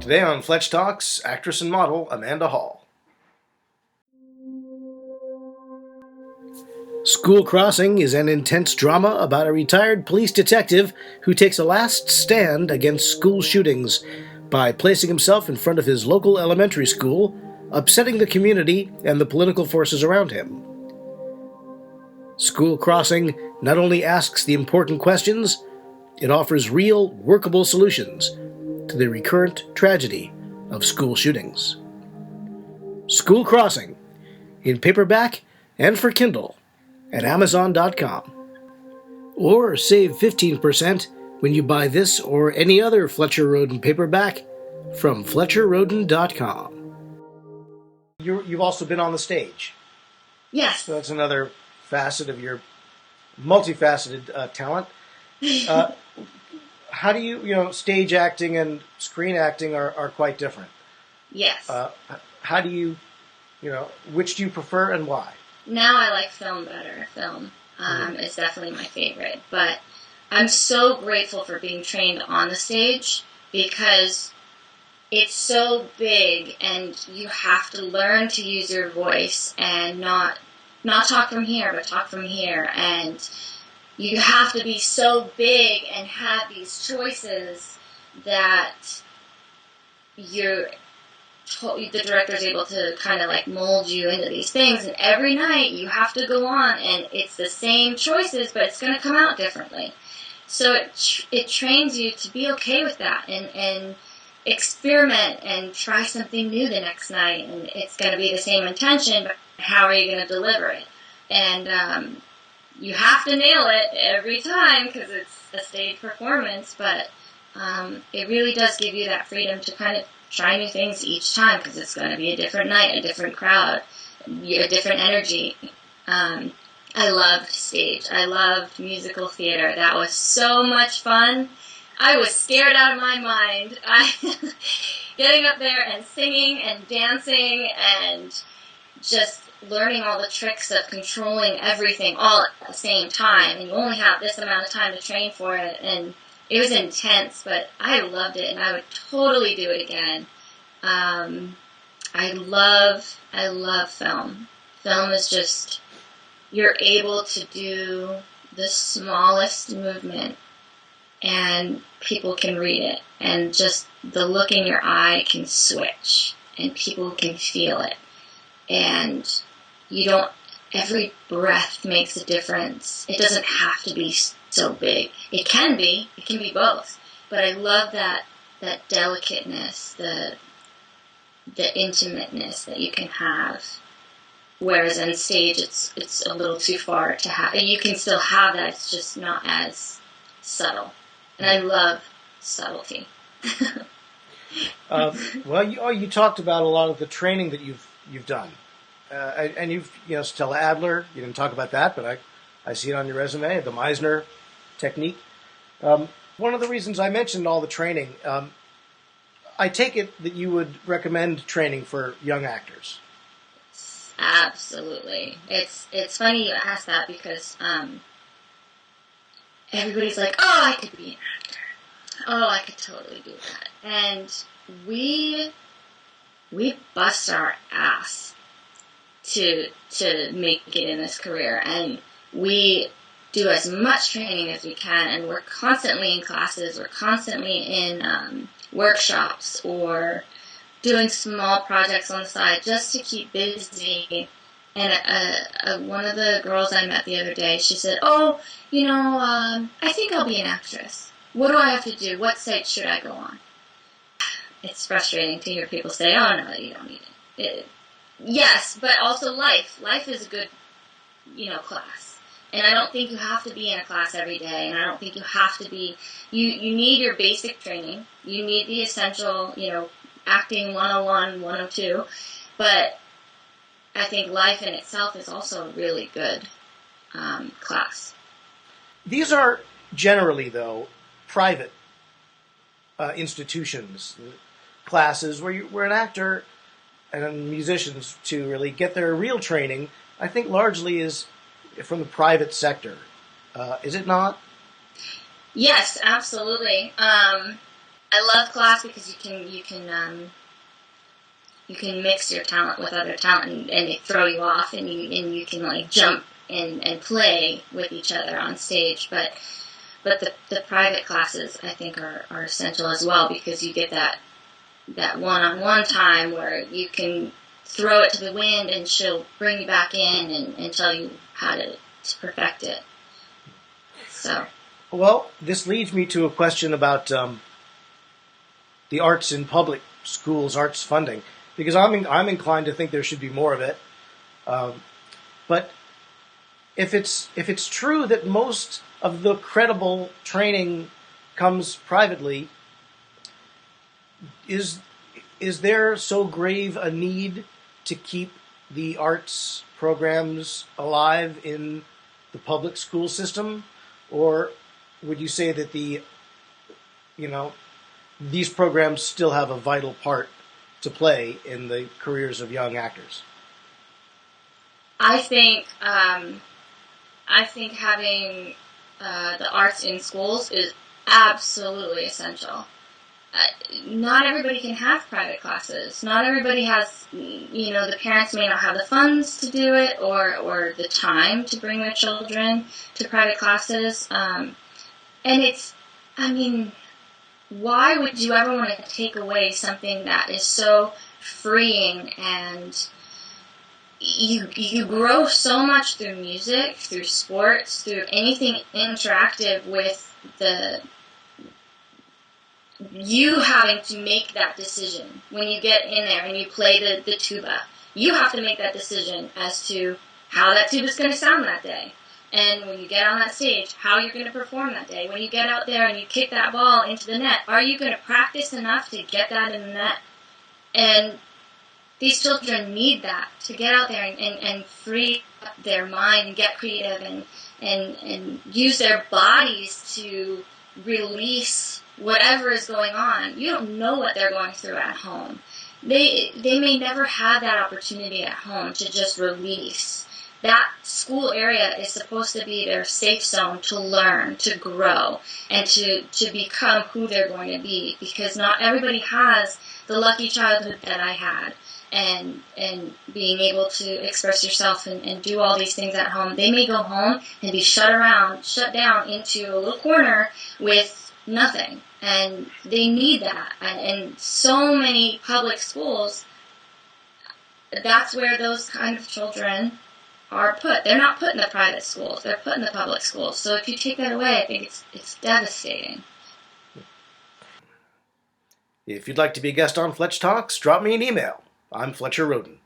Today on Fletch Talks, actress and model Amanda Hall. School Crossing is an intense drama about a retired police detective who takes a last stand against school shootings by placing himself in front of his local elementary school, upsetting the community and the political forces around him. School Crossing not only asks the important questions, it offers real, workable solutions to the recurrent tragedy of school shootings. School Crossing, in paperback and for Kindle at Amazon.com. Or save 15% when you buy this or any other Fletcher Rhoden paperback from FletcherRhoden.com. You've also been on the stage. Yes. So that's another facet of your multifaceted talent. How do you stage acting and screen acting are quite different. Yes. How do you, which do you prefer and why? Now I like film better. Film is definitely my favorite. But I'm so grateful for being trained on the stage because it's so big and you have to learn to use your voice and not talk from here, but talk from here. And you have to be so big and have these choices that the director's able to kind of like mold you into these things. And every night you have to go on and it's the same choices, but it's going to come out differently. So it trains you to be okay with that and experiment and try something new the next night. And it's going to be the same intention, but how are you going to deliver it? And you have to nail it every time because it's a stage performance, but it really does give you that freedom to kind of try new things each time because it's going to be a different night, a different crowd, a different energy. I loved stage. I loved musical theater. That was so much fun. I was scared out of my mind. Getting up there and singing and dancing and just learning all the tricks of controlling everything all at the same time. And you only have this amount of time to train for it. And it was intense, but I loved it, and I would totally do it again. I love film. Film is just, you're able to do the smallest movement, and people can read it, and just the look in your eye can switch, and people can feel it. And every breath makes a difference. It doesn't have to be so big. It can be both. But I love that delicateness, the intimateness that you can have. Whereas on stage, it's a little too far to have. And you can still have that, it's just not as subtle. And I love subtlety. You talked about a lot of the training that you've done. And you've, Stella Adler, you didn't talk about that, but I see it on your resume, the Meisner technique. One of the reasons I mentioned all the training, I take it that you would recommend training for young actors. Absolutely. It's funny you ask that because everybody's like, oh, I could be an actor. Oh, I could totally do that. And we bust our ass to make it in this career, and we do as much training as we can, and we're constantly in classes, we're constantly in workshops or doing small projects on the side just to keep busy. And one of the girls I met the other day, she said, I think I'll be an actress. What do I have to do? What site should I go on? It's frustrating to hear people say, oh no, you don't need it. Yes, but also life. Life is a good, class. And I don't think you have to be in a class every day, and I don't think you have to be, you need your basic training. You need the essential, acting 101, 102. But I think life in itself is also a really good class. These are generally, though, private institutions, classes where an actor and musicians to really get their real training, I think largely is from the private sector. Is it not? Yes, absolutely. I love class because you can mix your talent with other talent, and they throw you off, and you can like jump and play with each other on stage. But the private classes, I think, are essential as well, because you get that one-on-one time where you can throw it to the wind and she'll bring you back in and tell you how to perfect it. So. Well, this leads me to a question about the arts in public schools, arts funding, because I'm inclined to think there should be more of it. But if it's true that most of the credible training comes privately, is there so grave a need to keep the arts programs alive in the public school system, or would you say that these programs still have a vital part to play in the careers of young actors? I think having the arts in schools is absolutely essential. Not everybody can have private classes. Not everybody has, the parents may not have the funds to do it, or the time to bring their children to private classes. And why would you ever want to take away something that is so freeing, and you grow so much through music, through sports, through anything interactive with you having to make that decision when you get in there and you play the tuba. You have to make that decision as to how that tuba is going to sound that day. And when you get on that stage, how you're going to perform that day. When you get out there and you kick that ball into the net, are you going to practice enough to get that in the net? And these children need that to get out there and free up their mind and get creative and use their bodies to release whatever is going on. You don't know what they're going through at home. They may never have that opportunity at home to just release. That school area is supposed to be their safe zone to learn, to grow, and to become who they're going to be, because not everybody has the lucky childhood that I had, and being able to express yourself and do all these things at home. They may go home and be shut down into a little corner with nothing, and they need that. And so many public schools, that's where those kind of children are put. They're not put in the private schools, they're put in the public schools. So if you take that away, I think it's devastating. If you'd like to be a guest on Fletch Talks, drop me an email. I'm Fletcher Rhoden.